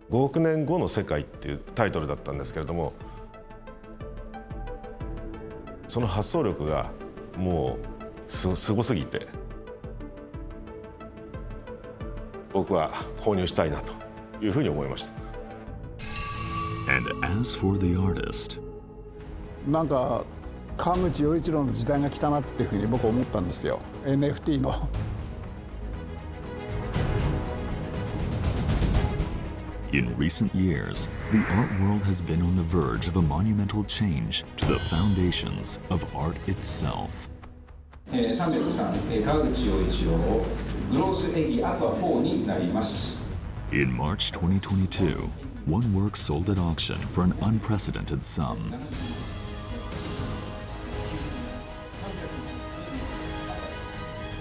5億年後の世界っていうタイトルだったんですけれども、その発想力がもうすごすぎて、僕は購入したいなというふうに思いました。And as for the artist, なんか川口洋一郎の時代が来たなっていうふうに僕は思ったんですよ。 NFT の。In recent years, the art world has been on the verge of a monumental change to the foundations of art itself. 303、川口洋一郎グロースエギアクア4になります。In March 2022, one work sold at auction for an unprecedented sum.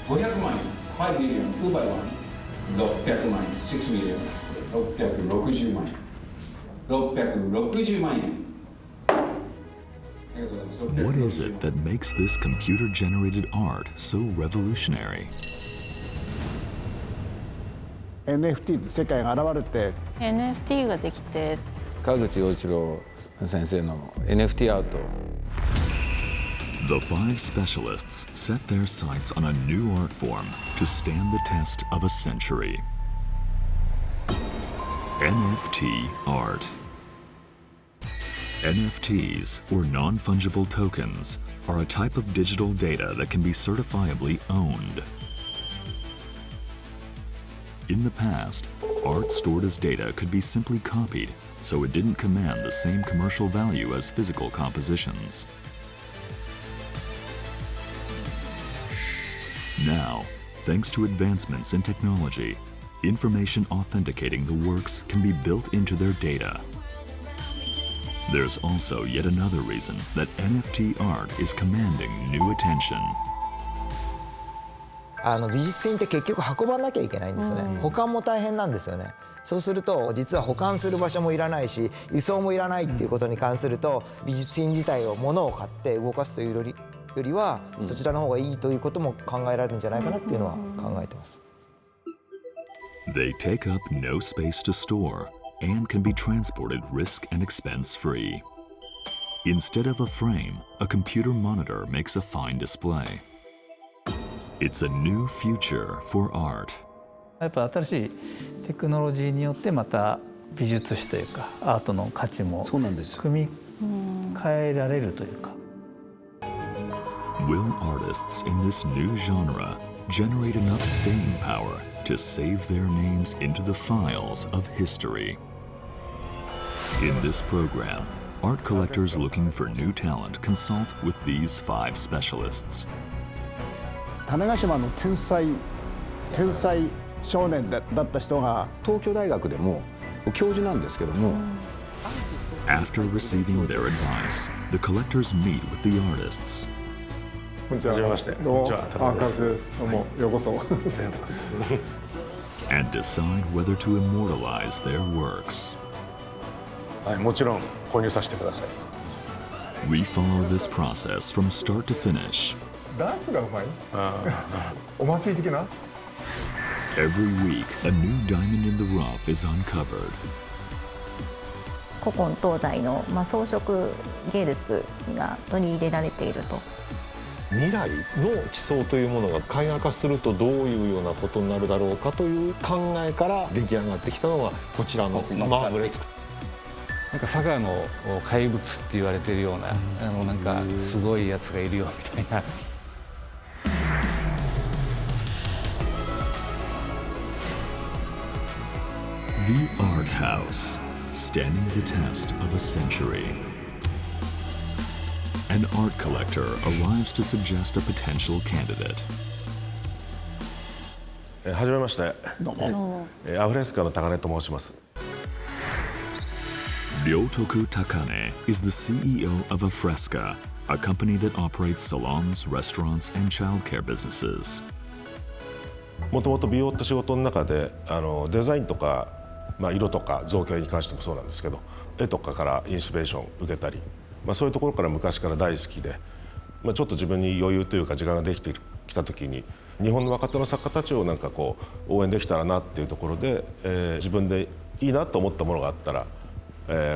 500万円、5 million、2 by 1、600万円、6 million、660万円、660万円。What is it that makes this computer-generated art so revolutionary? NFT って世界が現れて NFT ができて、川口洋一郎先生の NFT アート。The five specialists set their sights on a new art form to stand the test of a century. NFT art. NFTs, or non-fungible tokens, are a type of digital data that can be certifiably owned. In the past, art stored as data could be simply copied, so it didn't command the same commercial value as physical compositions. Now, thanks to advancements in technology, information authenticating the works can be built into their data. There's also yet another reason that NFT art is commanding new attention. 美術品って結局運ばなきゃいけないんですよね。保管も大変なんですよね。そうすると実は保管する場所もいらないし、輸送もいらないっていうことに関すると、美術品自体を物を買って動かすというよりは、そちらの方がいいということも考えられるんじゃないかなっていうのは考えてます。They take up no space to store and can be transported risk and expense free. Instead of a frame, a computer monitor makes a fine display. It's a new future for art. やっぱ新しいテクノロジーによってまた美術史というかアートの価値も組み替えられるというか。Will artists in this new genre generate enough staying power to save their names into the files of history? In this program, art collectors looking for new talent consult with these five specialists. 種子島の天才少年だった人が東京大学でも教授なんですけども。After receiving their advice, the collectors meet with the artists. こんにちは。はじめまして。どうも、川口です。どうもようこそ。ありがとうございます。And decide whether to immortalize their works. はい、もちろん購入させてください。We follow this process from start to finish. ダンスがうまい？お祭り的な？ Every week, a new diamond in the rough is uncovered. 古今東西の、装飾芸術が取り入れられていると。未来の地層というものが絵画化するとどういうようなことになるだろうかという考えから出来上がってきたのがこちらのマーブレスク。なんか佐賀の怪物って言われてるような、なんかすごいやつがいるよみたいな。The Art House, standing the test of a century. An art collector arrives to suggest a potential candidate. はじめまして。どうも。アフレスカの高根と申します。Ryotoku Takane is the CEO of Afresca, a company that operates salons, restaurants, and childcare businesses. もともと美容って仕事の中でデザインとか、色とか造形に関してもそうなんですけど、絵とかからインスピレーション受けたり、そういうところから昔から大好きで、ちょっと自分に余裕というか時間ができてきた時に日本の若手の作家たちを応援できたらなっていうところで、自分でいいなと思ったものがあったら、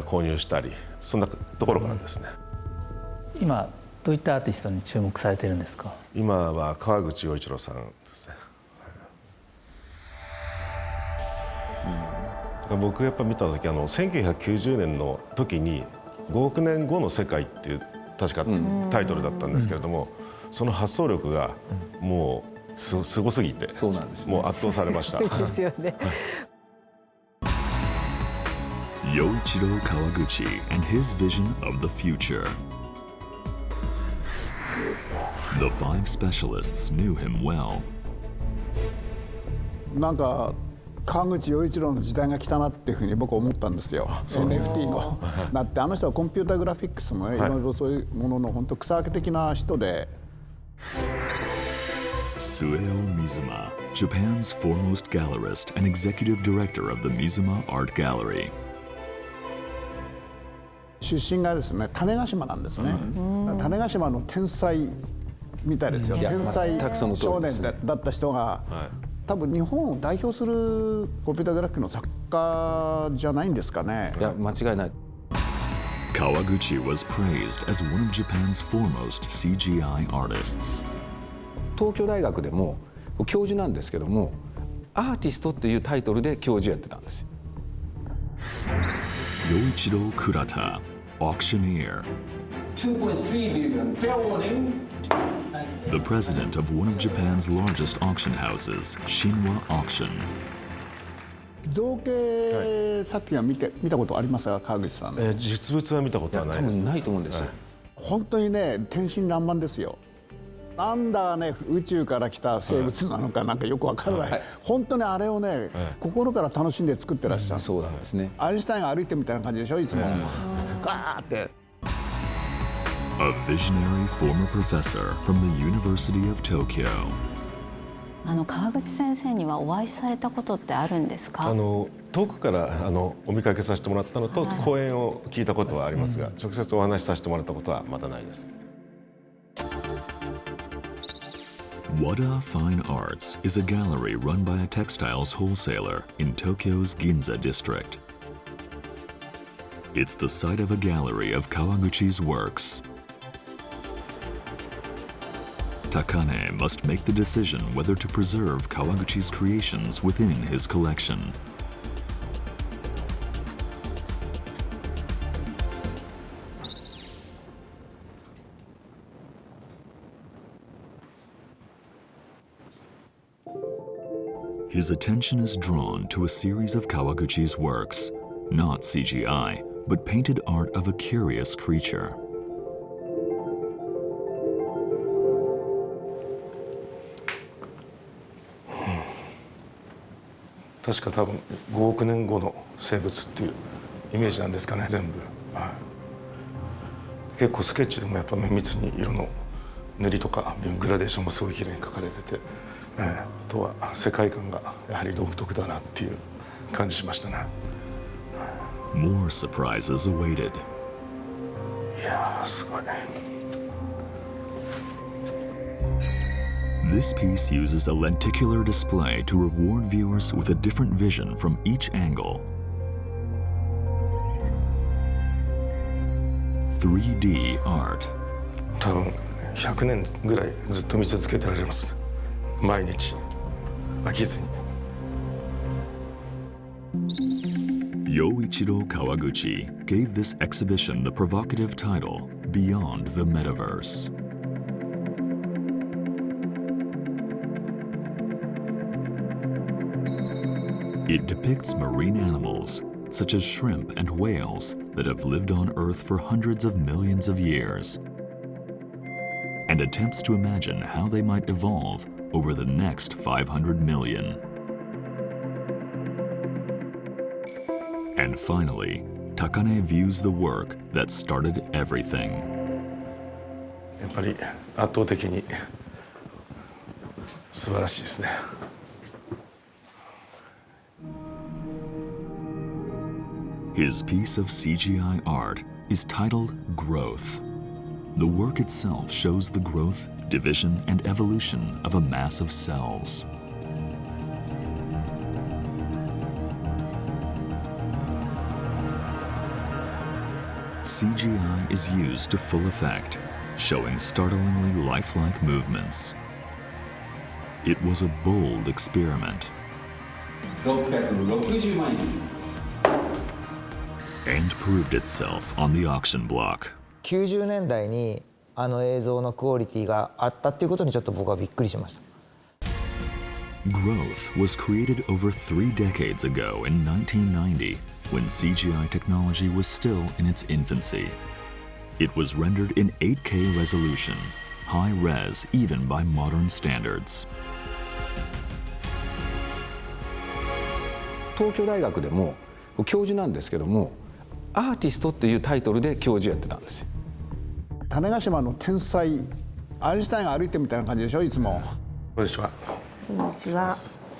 購入したり、そんなところからですね。今どういったアーティストに注目されてるんですか？今は川口洋一郎さんですね。僕やっぱ見た時1990年の時に5億年後の世界っていう確かタイトルだったんですけれども、その発想力がもうすごすぎて、そうなんですね、もう圧倒されました。ですよね。Yoichiro Kawaguchi and his vision of the future. The five specialists knew him well. なんか川口洋一郎の時代が来たなっていうふうに僕は思ったんですよ。NFT のなって、あの人はコンピュータグラフィックスもね、いろいろそういうものの本当草分け的な人で。Sueo Mizuma, Japan's foremost gallerist and executive director of the Mizuma Art Gallery. 出身がですね、種子島なんですね。種子島の天才みたいですよ。天才少年だった人が、多分日本を代表するコンピュータグラフィックの作家じゃないんですかね。いや間違いない。Kawaguchi was praised as one of Japan's foremost CGI artists. 東京大学でも教授なんですけども、アーティストっていうタイトルで教授やってたんですよ。Yoichiro Kurata, auctioneer. 2.3 billion. Fair warning. The president of one of Japan's largest auction houses, Shinwa Auction. 造形作品は見たことありますか、川口さん。実物は見たことはないです。多分ないと思うんですよ。本当にね、天真爛漫ですよ。なんだね、宇宙から来た生物なのかなんかよくわからない、本当にあれをね、心から楽しんで作ってらっしゃる。そうなんですね。アインシュタインが歩いてみたいな感じでしょ、いつも。ガーって。A visionary former professor from the University of Tokyo. 川口先生にはお会いされたことってあるんですか？遠くからお見かけさせてもらったのと、講演を聞いたことはありますが、直接お話しさせてもらったことはまだないです。Wada Fine Arts is a gallery run by a textiles wholesaler in Tokyo's Ginza district. It's the site of a gallery of Kawaguchi's works. Takane must make the decision whether to preserve Kawaguchi's creations within his collection. His attention is drawn to a series of Kawaguchi's works, not CGI, but painted art of a curious creature. 確か多分5億年後の生物っていうイメージなんですかね、全部。結構スケッチでもやっぱ綿密に色の塗りとかグラデーションもすごい綺麗に描かれてて、あとは世界観がやはり独特だなっていう感じしましたね。More surprises awaited. いやー、すごい。This piece uses a lenticular display to reward viewers with a different vision from each angle. 3D art. 多分100年ぐらいずっと見続けてられます。毎日飽きずに。Yoichiro Kawaguchi gave this exhibition the provocative title, Beyond the Metaverse. It depicts marine animals, such as shrimp and whales, that have lived on Earth for hundreds of millions of years, and attempts to imagine how they might evolve over the next 500 million. And finally, Takane views the work that started everything. やっぱり圧倒的に素晴らしいですね。His piece of CGI art is titled Growth. The work itself shows the growth, division, and evolution of a mass of cells. CGI is used to full effect, showing startlingly lifelike movements. It was a bold experiment 660万円 and proved itself on the auction block. 90年代にあの映像のクオリティがあったっていうことにちょっと僕はびっくりしました。 Growth was created over 3 decades ago in 1990 when CGI technology was still in its infancy. It was rendered in 8K resolution, high res even by modern standards. 東京大学でも教授なんですけどもアーティストっていうタイトルで教授やってたんですよ。種子島の天才アインシュタインが歩いてみたいな感じでしょいつも。こんにちは。こんにちは。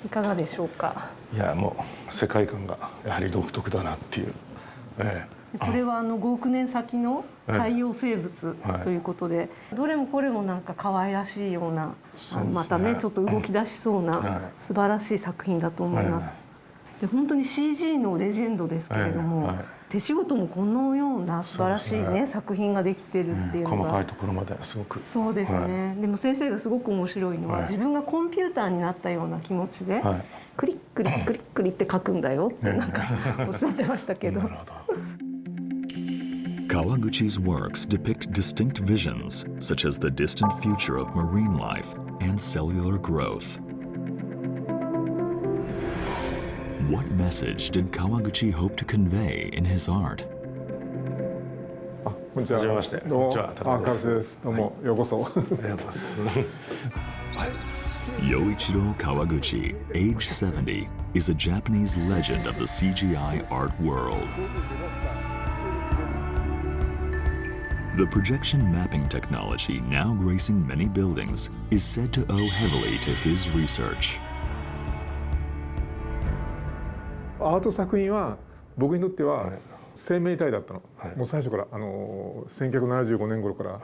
いかがでしょうか。いやもう世界観がやはり独特だなっていう。これは5億年先の海洋生物ということで、どれもこれもなんか可愛らしいような、またねちょっと動き出しそうな素晴らしい作品だと思います。で本当に CG のレジェンドですけれども、手仕事もこのような素晴らしいね作品ができてるっていうのが細かいところまですごくそうですね。でも先生がすごく面白いのは自分がコンピューターになったような気持ちでクリックリックリックリって書くんだよってなんかおっしゃってましたけど。Kawaguchi's works depict distinct visions, such as the distant future of marine life and cellular growth. What message did Kawaguchi hope to convey in his art? こんにちは。はじめまして。どうも。こんにちは。田中です。どうもようこそ。ありがとうございます。Yoichiro Kawaguchi, age 70, is a Japanese legend of the CGI art world. The projection mapping technology now gracing many buildings is said to owe heavily to his research. アート作品は僕にとっては生命体だったの。もう最初から1975年頃から。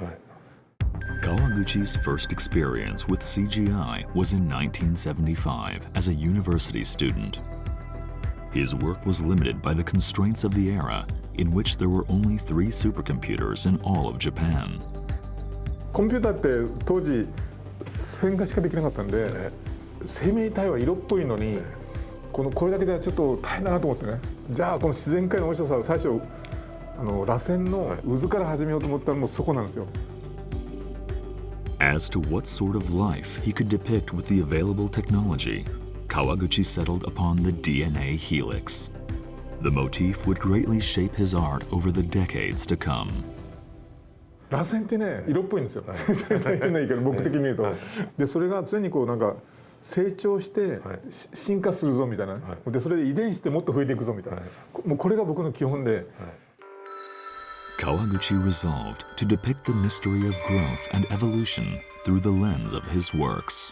Kawaguchi's first experience with CGI was in 1975 as a university student. His work was limited by the constraints of the era, in which there were only 3 supercomputers in all of Japan. コンピューターって当時線画しかできなかったんで、生命体は色っぽいのにこれだけではちょっと大変だなと思ってね。じゃあこの自然界の面白さは最初螺旋の渦から始めようと思ったらもうそこなんですよ。As to what sort of life he could depict with the available technology, Kawaguchi settled upon the DNA helix. The motif would greatly shape his art over the decades to come. 螺旋ってね色っぽいんですよ。変な言い方僕的に見ると。でそれが常になんか成長して進化するぞみたいな。でそれで遺伝子ってもっと増えていくぞみたいな。もうこれが僕の基本で。Kawaguchi resolved to depict the mystery of growth and evolution through the lens of his works.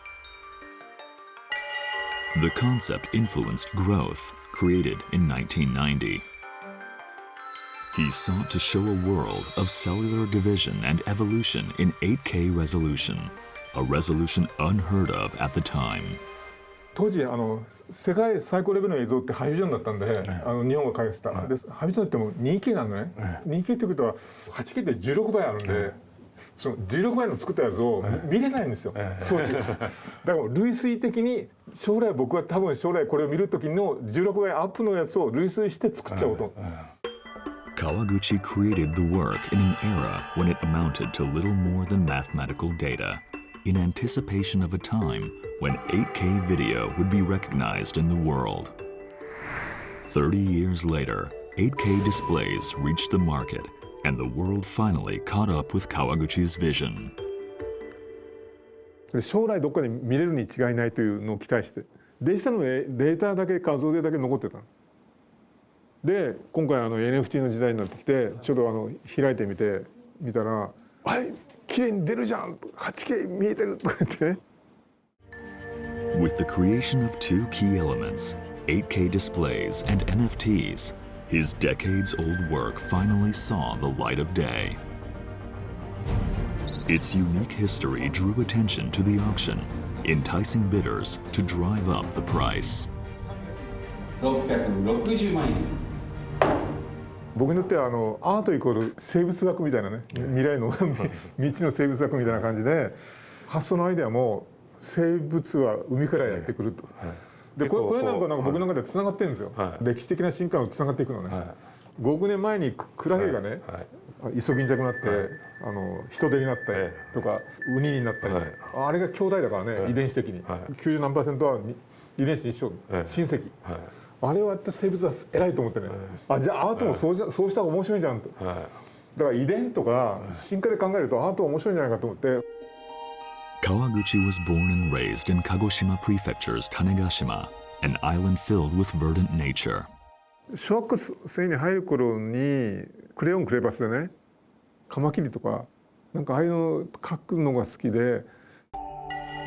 The concept influenced Growth, created in 1990. He sought to show a world of cellular division and evolution in 8K resolution, a resolution unheard of at the time. 当時世界最高レベルの映像ってハイビジョンだったんで、日本が開発した。でハイビジョンっても 2K なのね。2K ってことは 8K って16倍あるんで、その16倍の作ったやつを見れないんですよ、装置が。だから類推的に将来僕は多分将来これを見る時の16倍アップのやつを類推して作っちゃおうと。Kawaguchi created the work in an era when it amounted to little more than mathematical data, in anticipation of a time when 8K video would be recognized in the world. 30 years later, 8K displays reached the market, and the world finally caught up with Kawaguchi's vision. 将来どっかで見れるに違いないというのを期待して、デジタルのデータだけ画像でだけ残ってた。で今回NFT の時代になってきてちょっと開いてみたらあれ綺麗に出るじゃん 8K 見えてるとか言ってね。With the creation of 2 key elements, 8K displays and NFTs, his decades-old work finally saw the light of day. Its unique history drew attention to the auction, enticing bidders to drive up the price. 660万円僕にとってはアートイコール生物学みたいなね、未来の未知の生物学みたいな感じで、発想のアイデアも生物は海からやってくると。でこれなんか僕の中でつながってるんですよ。歴史的な進化をつながっていくのね。5億年前にクラゲがね、イソギンチャクになって人手になったりとかウニになったり、あれが兄弟だからね、遺伝子的に90何%は遺伝子一緒、親戚。あれをやった生物は偉いと思ってね、じゃあアートもそうしたら面白いじゃんと。だから遺伝とか進化で考えるとアートは面白いんじゃないかと思って。Kawaguchi was born and raised in Kagoshima Prefecture's Tanegashima, an island filled with verdant nature. 小学生に入る頃にクレヨンクレバスでね、カマキリとかなんかああいうの描くのが好きで。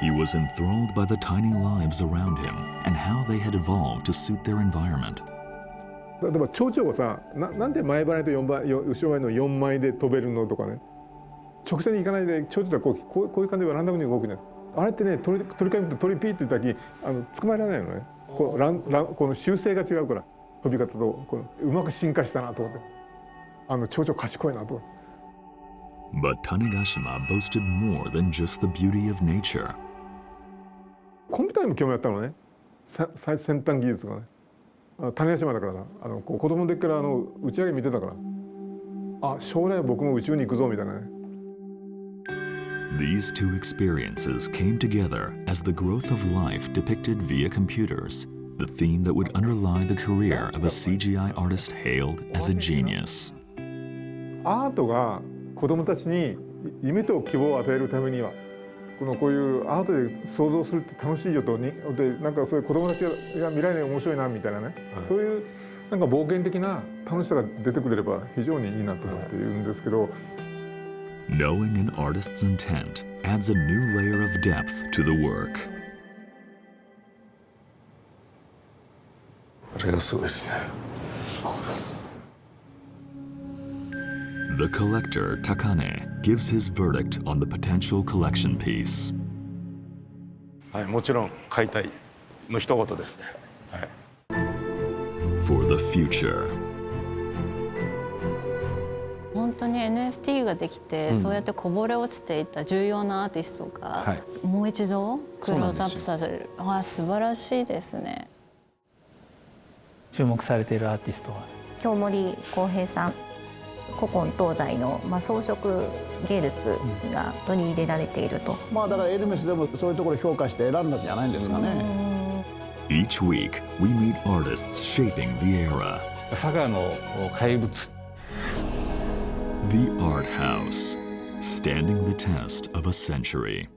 He was enthralled by the tiny lives around him and how they had evolved to suit their environment. 例えば蝶々がさ、なんで前羽と後ろ羽の4枚で飛べるのとかね、直線に行かないで蝶々がこういう感じでランダムに動くね。あれってね、鳥かみと鳥ピーって言った時捕まえられないのね。この習性が違うから、飛び方とうまく進化したなと思って、蝶々賢いなと思って。But Tanegashima boasted more than just the beauty of nature. コンピューターにも興味あったのね。最先端技術がね。種子島だからな、子供の時から打ち上げ見てたから、将来僕も宇宙に行くぞみたいなね。These two experiences came together as the growth of life depicted via computers, the theme that would underlie the career of a CGI artist hailed as a genius. アートが子供たちに夢と希望を与えるためには、こういうアートで想像するって楽しいよと、でなんかそういう子供たちが未来で面白いなみたいなね、そういうなんか冒険的な楽しさが出てくれれば非常にいいなと思っているんですけど。Knowing an artist's intent adds a new layer of depth to the work. あれがすごいですね。The collector, Takane, gives his verdict on the potential collection piece. はい、もちろん買いたいの一言ですね。はい。For the future. 本当に NFT ができて、そうやってこぼれ落ちていた重要なアーティストが、もう一度クローズアップさせる。素晴らしいですね。注目されているアーティストは京森浩平さん。古今東西の、装飾芸術が取り入れられていると。だからエルメスでもそういうところを評価して選んだんじゃないんですかね。Each week, we meet artists shaping the era. 佐賀の怪物。The Art House, standing the test of a century.